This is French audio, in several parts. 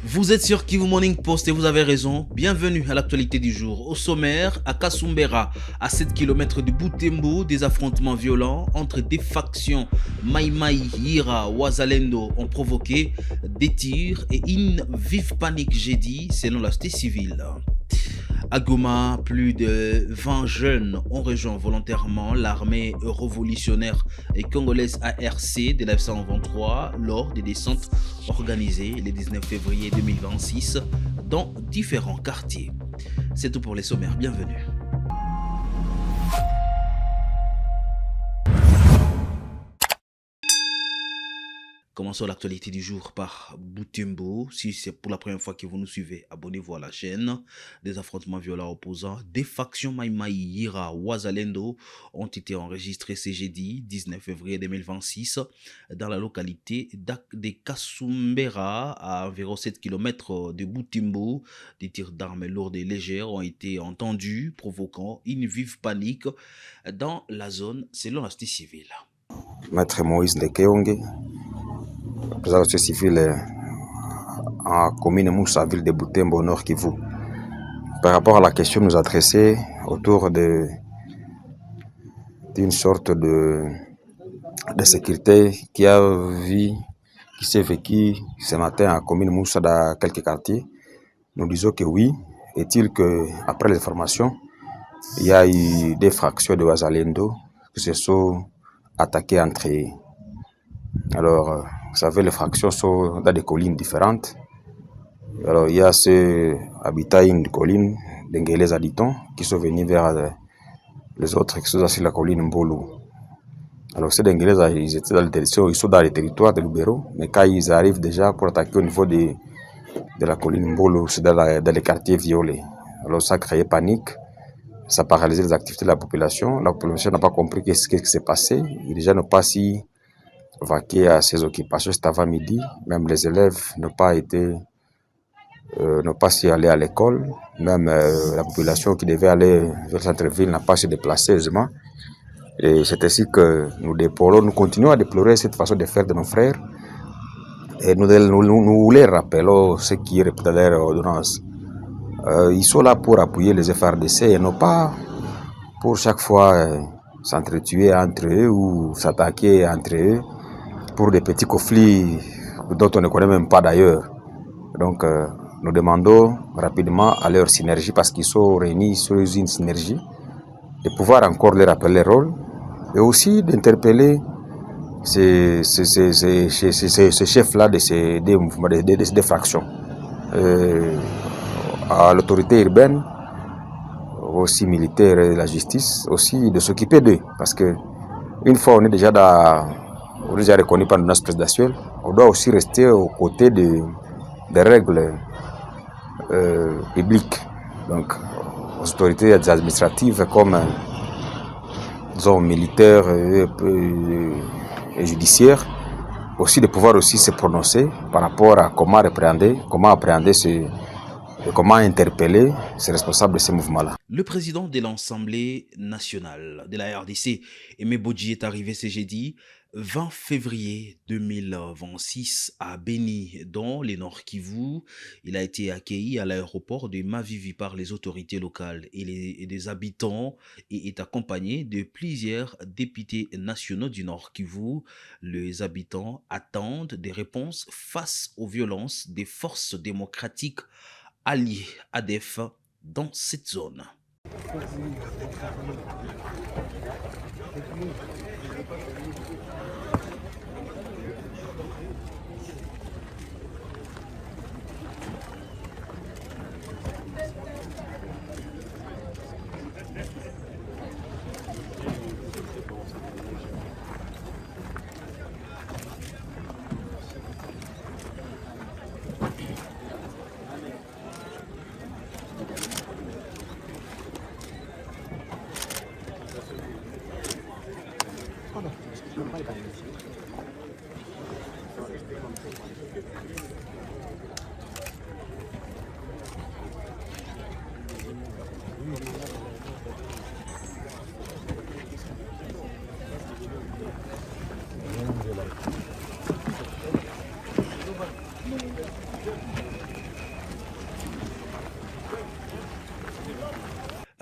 Vous êtes sur Kivu Morning Post et vous avez raison. Bienvenue à l'actualité du jour. Au sommaire, à Kasumbera, à 7 km de Butembo, des affrontements violents entre des factions Mai Mai, Ira, Wazalendo ont provoqué des tirs et une vive panique jeudi selon la société civile. À Goma, plus de 20 jeunes ont rejoint volontairement l'armée révolutionnaire et congolaise ARC de 1923 lors des descentes organisées le 19 février 2026 dans différents quartiers. C'est tout pour les sommaires, bienvenue. Commençons l'actualité du jour par Butembo. Si c'est pour la première fois que vous nous suivez, abonnez-vous à la chaîne. Des affrontements violents opposants des factions Mai Mai, Ira, Wazalendo ont été enregistrés ce jeudi 19 février 2026 dans la localité de Kasumbera, à environ 7 km de Butembo. Des tirs d'armes lourdes et légères ont été entendus, provoquant une vive panique dans la zone selon la société civile. Maître Moïse Ndekeonge, président de la société civile en commune Moussa, ville de Butembo, Nord Kivu. Par rapport à la question nous adressée autour d'une sorte de sécurité qui s'est vécue ce matin en commune Moussa dans quelques quartiers, nous disons que oui. Est-il qu'après les informations, il y a eu des fractions de Wazalendo qui se sont attaquées entre eux. Alors, vous savez, les fractions sont dans des collines différentes. Alors, il y a ceux habitant une colline, d'Engelez à Diton, qui sont venus vers les autres qui sont sur la colline Mbolo. Alors, ceux d'Engelez, ils sont dans les territoires de Lubero, mais quand ils arrivent déjà pour attaquer au niveau de la colline Mbolo, c'est dans les quartiers violés. Alors, ça a créé panique, ça a paralysé les activités de la population. La population n'a pas compris ce qui s'est passé. Les gens n'ont pas si vaquer à ces occupations cet avant-midi. Même les élèves n'ont pas su aller à l'école. Même la population qui devait aller vers le centre-ville n'a pas su déplacer aisément. Et c'est ainsi que nous continuons à déplorer cette façon de faire de nos frères. Et nous les rappelons ce qui est réputé dans leur ordonnance. Ils sont là pour appuyer les FRDC et non pas pour chaque fois s'entretuer entre eux ou s'attaquer entre eux pour des petits conflits dont on ne connaît même pas d'ailleurs. Donc, nous demandons rapidement à leur synergie, parce qu'ils sont réunis sur une synergie, de pouvoir encore leur rappeler le rôle et aussi d'interpeller ces chefs-là des fractions. À l'autorité urbaine, aussi militaire et la justice, aussi de s'occuper d'eux. Parce que une fois on est déjà reconnu par notre présidentielle, on doit aussi rester aux côtés des règles publiques. Donc, aux autorités administratives comme disons, militaires et judiciaires, aussi de pouvoir aussi se prononcer par rapport à comment appréhender comment interpeller ces responsables de ces mouvements-là. Le président de l'Assemblée nationale de la RDC, Aimé Bodji, est arrivé ce jeudi 20 février 2026 à Beni, dans les Nord Kivu. Il a été accueilli à l'aéroport de Mavivi par les autorités locales et des habitants et est accompagné de plusieurs députés nationaux du Nord Kivu. Les habitants attendent des réponses face aux violences des forces démocratiques alliés ADF dans cette zone.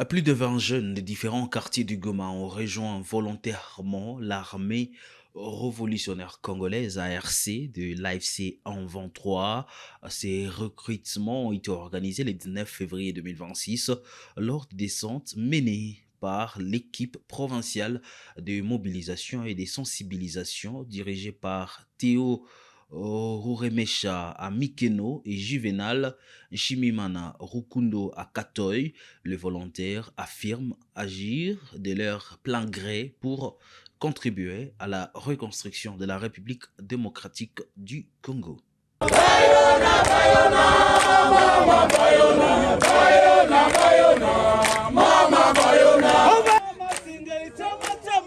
Plus de 20 jeunes des différents quartiers du Goma ont rejoint volontairement l'armée révolutionnaire congolaise ARC de l'AFC en 23. Ces recrutements ont été organisés le 19 février 2026 lors de descentes menées par l'équipe provinciale de mobilisation et de sensibilisation dirigée par Théo Ruremesha à Mikeno et Juvenal Chimimana Rukundo à Katoy. Les volontaires affirment agir de leur plein gré pour contribuer à la reconstruction de la République démocratique du Congo.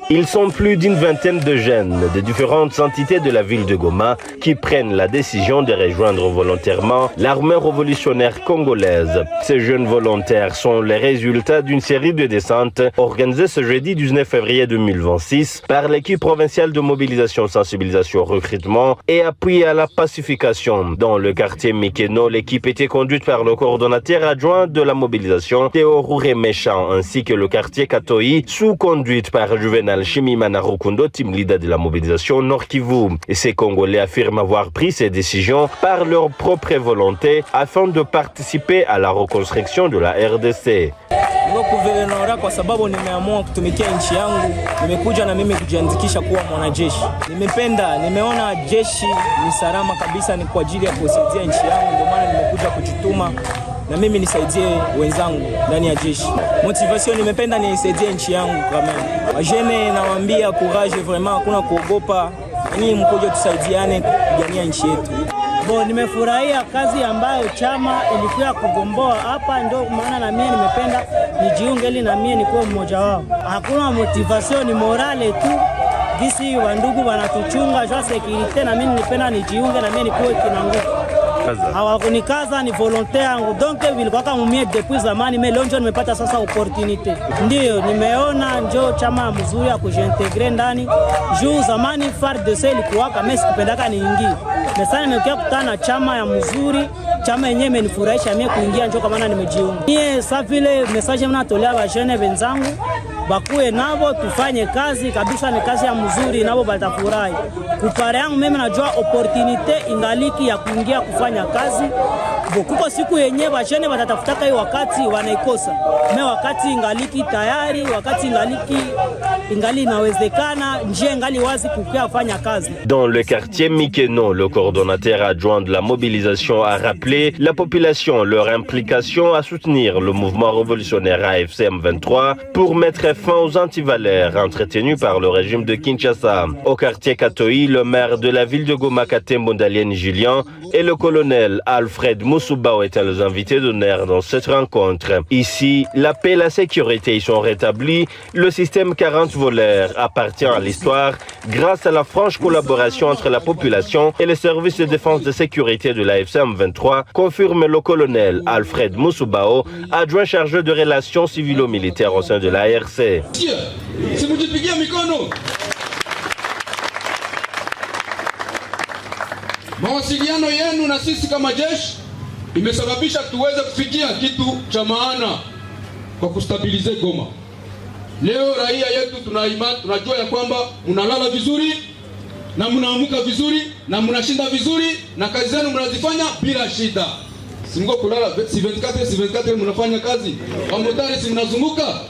Ils sont plus d'une vingtaine de jeunes de différentes entités de la ville de Goma qui prennent la décision de rejoindre volontairement l'armée révolutionnaire congolaise. Ces jeunes volontaires sont les résultats d'une série de descentes organisées ce jeudi 19 février 2026 par l'équipe provinciale de mobilisation, sensibilisation, recrutement et appui à la pacification. Dans le quartier Mikeno, l'équipe était conduite par le coordonnateur adjoint de la mobilisation, Théo Ruremesha, ainsi que le quartier Katoyi, sous conduite par Juvenal Chimimana Rukundo, team leader de la mobilisation Nord Kivu. Et ces Congolais affirment avoir pris ces décisions par leur propre volonté afin de participer à la reconstruction de la RDC. Niko kuvernora kwa sababu nimeamua kutumikia nchi yangu. Nimekuja na mimi kujiandikisha kuwa mwanajeshi. Nimeona jeshi ni salama kabisa, ni kwa ajili ya kusaidia nchi yangu, ndio maana nimekuja kujituma na mimi nisaidie wenzangu ndani ya jeshi. Motivation, nimependa nisaidie nchi yangu kama. Wajene nawaambia courage, vraiment hakuna kuogopa. Ni mkoje tusaidiane kupigania nchi yetu. Nimefurahia kazi ambayo chama ilikuwa kugomboa hapa, ndio maana na mimi nimependa nijiunge ili na mimi nikuwe mmoja wao. Hakuna motivation, ni morale tu. Gisi wandugu wanatuchunga jwa security, na mimi nipenda nijiunge na mimi nikuwe kinanguka. Hawakunikaza, ni volontaire yangu. Donc vilikuwa kama mimi depuis zamani, mimi leo ndio nimepata sasa opportunity. Ndio nimeona njoo chama mzuri ya kujintegre ndani. Juu zamani FARDC ilikuwa kama sikupendaka niingie. Sasa nimekuja kutana chama ya mzuri, chama yenyewe imenifurahisha mimi kuingia, njoo kama nimejiunga. Mimi sasa vile message mnatolea wajene wenzangu bakuwe nabo tufanye kazi kabisa, ni kazi ya mzuri, nabo batafurahi. Kupare yangu mimi najua opportunity ingaliki ya kuingia kufanya kazi. Kuko siku yenyewe bashene batatafutaka hiyo wakati wanaikosa. Mimi wakati ingaliki tayari, wakati ingali inawezekana, njia ingali wazi kukia kufanya kazi. Dans le quartier Mikeno, le coordonnateur adjoint de la mobilisation a rappelé la population leur implication à soutenir le mouvement révolutionnaire AFC M23 pour mettre fin aux antivaleurs entretenus par le régime de Kinshasa. Au quartier Katoyi, le maire de la ville de Goma, Katembo Ndalienne Julien, et le colonel Alfred Moussoubao étaient les invités d'honneur dans cette rencontre. Ici, la paix et la sécurité y sont rétablis. Le système 40 voleurs appartient à l'histoire grâce à la franche collaboration entre la population et les services de défense et de sécurité de l'AFC M23, confirme le colonel Alfred Moussoubao, adjoint chargé de relations civilo-militaires au sein de l'ARC. Mawasiliano yenu na sisi kama jeshi imesababisha tuweze kufikia kitu cha maana kwa kustabilize Goma. Leo raia yetu tunajua ya kwamba mnalala vizuri na mnaamka vizuri na mnashinda vizuri na kazi zenu mnazifanya bila shida. Si mko kulala 24 mnafanya kazi. Wamotari si mnazunguka.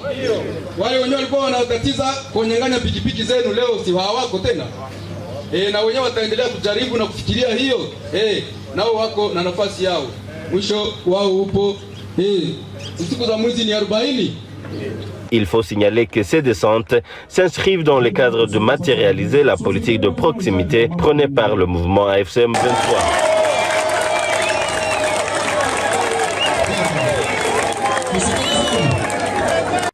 Wale wenyewe walikuwa wanatatiza kunyang'anya pikipiki zenu, leo si hawako tena. Na wenyewe wataendelea kujaribu na kufikiria hiyo. Nao wako na nafasi yao. Mwisho wao upo. Siku za mwizi ni 40. Il faut signaler que ces descentes s'inscrivent dans le cadre de matérialiser la politique de proximité prônée par le mouvement AFC M23.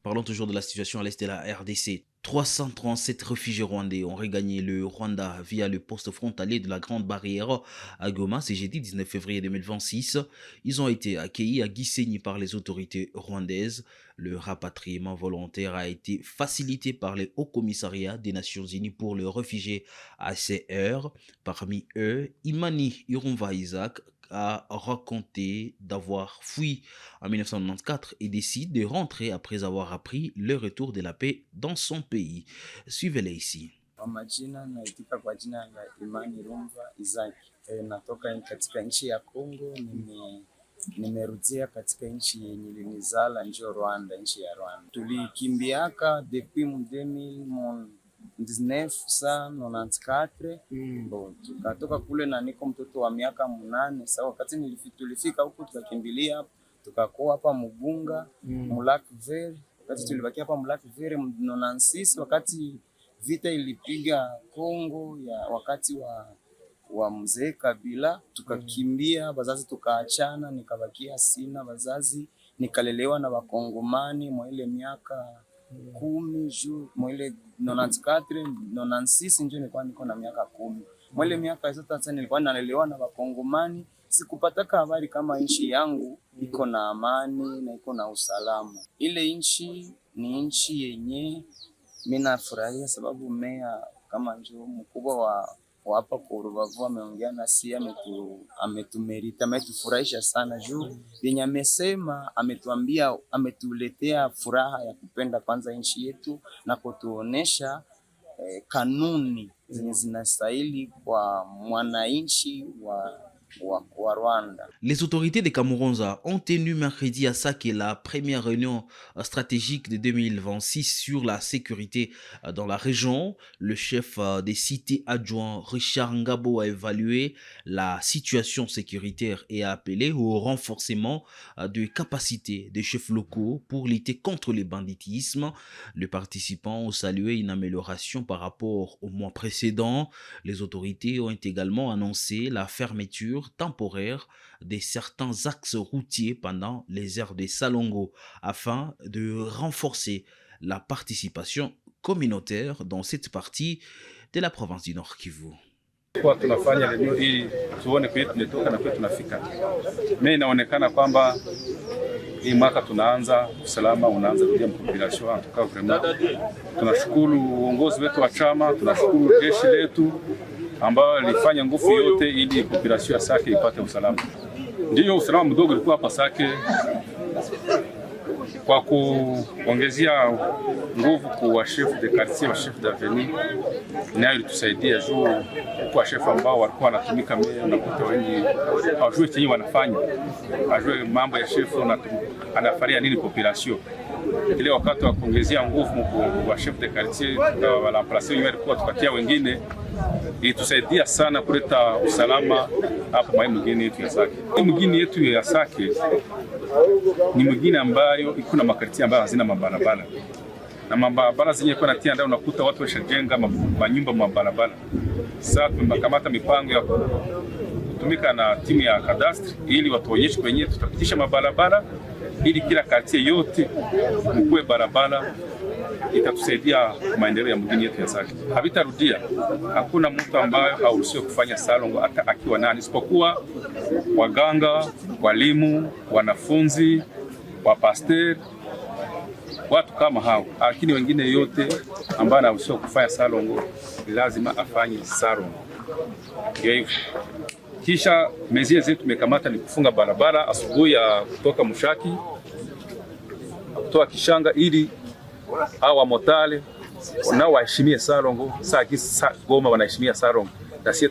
Parlons toujours de la situation à l'est de la RDC. 337 réfugiés rwandais ont regagné le Rwanda via le poste frontalier de la Grande Barrière à Goma ce jeudi 19 février 2026. Ils ont été accueillis à Gisenyi par les autorités rwandaises. Le rapatriement volontaire a été facilité par le Haut Commissariat des Nations Unies pour les réfugiés HCR. Parmi eux, Imani Irumva Isaac, a raconté d'avoir fui en 1994 et décide de rentrer après avoir appris le retour de la paix dans son pays. Suivez-les ici. Kwa majina naitika kwa jina la Imani Rumva Izaki. Natoka katika nchi ya Kongo, nimerudia katika nchi yenye ilinizala ndio Rwanda, nchi ya Rwanda. Tulikimbiaka depuis 1994 tukatoka kule na niko mtoto wa miaka 8. Sasa wakati tulifika huko tukakimbilia hapa, tukakuwa hapa Mugunga, Mulak Vert. Wakati tulibaki hapa Mulak Vert 96, wakati vita ilipiga Kongo ya wakati wa mzee Kabila, tukakimbia, wazazi tukaachana, nikabakia sina wazazi, nikalelewa na Wakongomani mwa ile miaka 10 juu mwa ile 94 96 ndio nilikuwa niko na miaka 10. Mwa ile miaka hizo sasa nilikuwa nalelewa na Wakongomani, sikupataka habari kama nchi yangu iko na amani na iko na usalama. Ile nchi ni nchi yenye mimi nafurahia sababu meya kama njoo mkubwa wa hapa kwa Rubavu ameongea na sisi, ametumerita, ametufurahisha sana juu yenye amesema, ametuambia, ametuletea furaha ya kupenda kwanza nchi yetu na kutuonesha kanuni zenye zinastahili kwa mwananchi wa Rwanda. Les autorités de Kamuronza ont tenu mercredi à Sake la première réunion stratégique de 2026 sur la sécurité dans la région. Le chef des cités adjoints Richard Ngabo a évalué la situation sécuritaire et a appelé au renforcement des capacités des chefs locaux pour lutter contre le banditisme. Les participants ont salué une amélioration par rapport au mois précédent. Les autorités ont également annoncé la fermeture temporaire de certains axes routiers pendant les heures de Salongo afin de renforcer la participation communautaire dans cette partie de la province du Nord Kivu. Kwa tunafanya leo hii tuone kwetu tumetoka na kwetu tunafika. Mimi inaonekana kwamba hii mwaka tunaanza usalama unaanza kuja population atoka vraiment. Tunashukuru uongozi wetu wa chama, tunashukuru jeshi letu ambao lifanya nguvu yote ili population ya Sake ipate usalama. Ndio usalama mdogo ulikuwa hapa Sake kwa kuongezea nguvu kwa chef de quartier wa chef d'avenue, nayo ilitusaidia juu kwa chef ambao walikuwa wanatumika mbele na kuta wengi hawajui chenye wanafanya, hawajui mambo ya chef anafaria nini population. Ile wakati wa kuongezea nguvu kwa chef de quartier wala place yao ilikuwa tukatia wengine, ilitusaidia sana kuleta usalama hapa mwa mgini yetu ya Sake. Mgini yetu ya Sake ni mgini ambayo iko na makarti ambayo hazina mabarabara. Na mabarabara zenye kwa natia ndio unakuta watu washajenga manyumba mabarabara. Sasa tumekamata mipango ya kutumika na timu ya kadastri ili watuonyeshe kwenye tutapitisha mabarabara ili kila karti yote mkue barabara, itatusaidia maendeleo ya mgini yetu ya Sake. Habitarudia, hakuna mtu ambaye hauruhusiwi kufanya salongo hata akiwa nani, isipokuwa waganga, walimu, wanafunzi, wapastor, watu kama hao. Lakini wengine yote ambao anaruhusiwa kufanya salongo lazima afanye salongo. Ndio kisha mezie zetu tumekamata ni kufunga barabara asubuhi ya kutoka Mushaki kutoka Kishanga ili hawa motale nao waheshimie salongo. Saa Goma wanaheshimia salongo, na sisi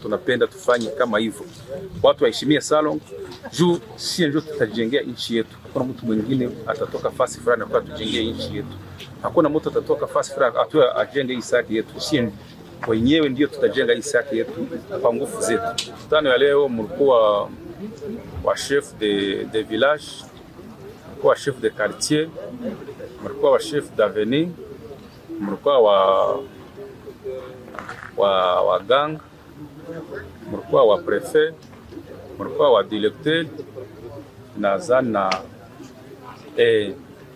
tunapenda tufanye kama hivyo, watu waheshimie salongo juu sisi ndio tutajengea nchi yetu. Hakuna mtu mwingine atatoka fasi fulani kwa tujengee nchi yetu. Hakuna mtu atatoka fasi fulani atoe ajenge hii Sake yetu. Sisi wenyewe ndio tutajenga hii Sake yetu kwa nguvu zetu. Tano ya leo mlikuwa wa chef de village, mlikuwa chef de quartier, mlikuwa wa chef d'avenue, mlikuwa wa gang, mlikuwa wa prefet, mlikuwa wa directeur na zana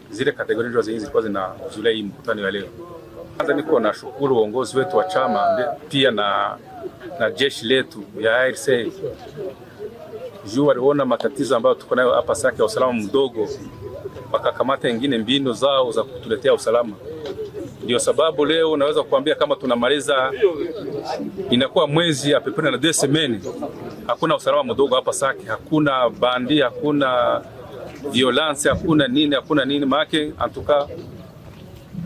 zile kategoria ndio zilikuwa zinazulia hii mkutano wa leo. Kwanza niko na shukuru uongozi wetu wa chama pia na jeshi letu ya ARC. Juu waliona matatizo ambayo tuko nayo hapa Sake ya usalama mdogo, wakakamata wengine mbinu zao za kutuletea usalama. Ndio sababu leo naweza kuambia kama tunamaliza inakuwa mwezi ya peponi na 2 semaines. Hakuna usalama mdogo hapa Sake, hakuna bandi, hakuna violence, hakuna nini make en tout cas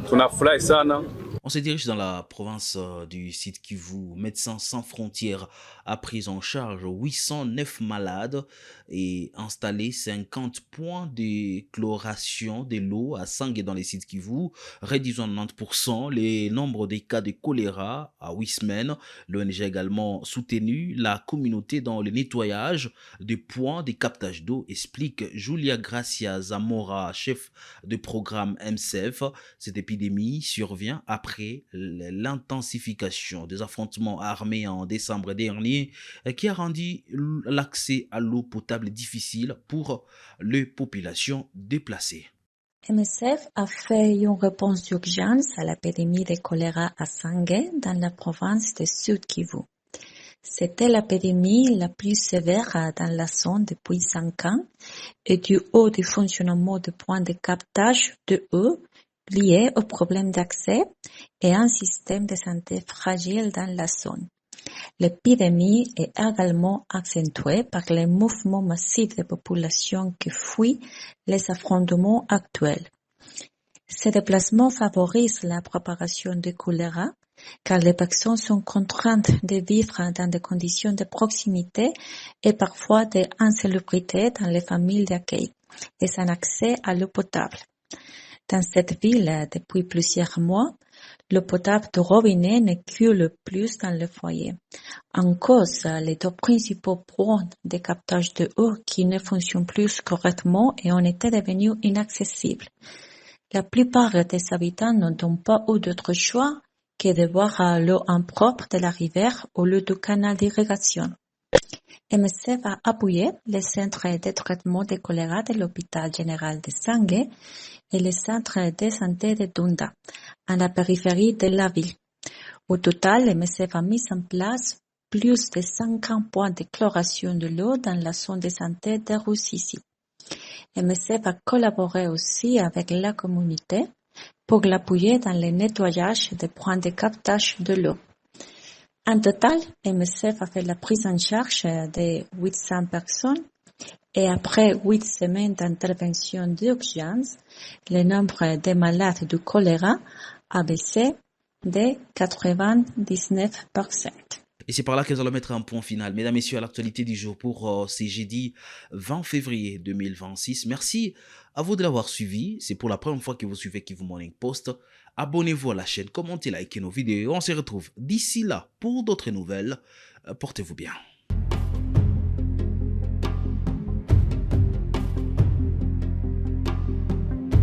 tunafurahi sana. On se dirige dans la province du Sud Kivu. Médecins sans frontières a pris en charge 809 malades et installé 50 points de chloration de l'eau à Sangue dans les Sud Kivu, réduisant de 90% les nombres des cas de choléra à 8 semaines. L'ONG a également soutenu la communauté dans le nettoyage des points de captage d'eau, explique Julia Gracia Zamora, chef de programme MCF. Cette épidémie survient après l'intensification des affrontements armés en décembre dernier qui a rendu l'accès à l'eau potable difficile pour les populations déplacées. MSF a fait une réponse d'urgence à l'épidémie de choléra à Sangue dans la province de Sud Kivu. C'était l'épidémie la plus sévère dans la zone depuis 5 ans et du haut du fonctionnement de points de captage de eau liés aux problèmes d'accès et un système de santé fragile dans la zone. L'épidémie est également accentuée par les mouvements massifs de population qui fuient les affrontements actuels. Ces déplacements favorisent la propagation du choléra car les personnes sont contraintes de vivre dans des conditions de proximité et parfois d'insalubrité dans les familles d'accueil et sans accès à l'eau potable. Dans cette ville, depuis plusieurs mois, l'eau potable de robinet ne coule plus dans le foyer. En cause, les 2 principaux points de captage de eau qui ne fonctionnent plus correctement et ont été devenus inaccessibles. La plupart des habitants n'ont pas eu d'autre choix que de boire l'eau impropre de la rivière au lieu du canal d'irrigation. MSF a appuyé les centres de traitement de choléra de l'hôpital général de Sangue et les centres de santé de Dunda, à la périphérie de la ville. Au total, MSF a mis en place plus de 50 points de chloration de l'eau dans la zone de santé de Ruzizi. MSF a collaboré aussi avec la communauté pour l'appuyer dans le nettoyage des points de captage de l'eau. En total, MSF a fait la prise en charge de 800 personnes et après 8 semaines d'intervention d'urgence, le nombre de malades du choléra a baissé de 99%. Et c'est par là que nous allons mettre un point final. Mesdames, Messieurs, à l'actualité du jour pour ce jeudi 20 février 2026. Merci à vous de l'avoir suivi. C'est pour la première fois que vous suivez Kivu Morning Post. Abonnez-vous à la chaîne, commentez, likez nos vidéos. On se retrouve d'ici là pour d'autres nouvelles. Portez-vous bien.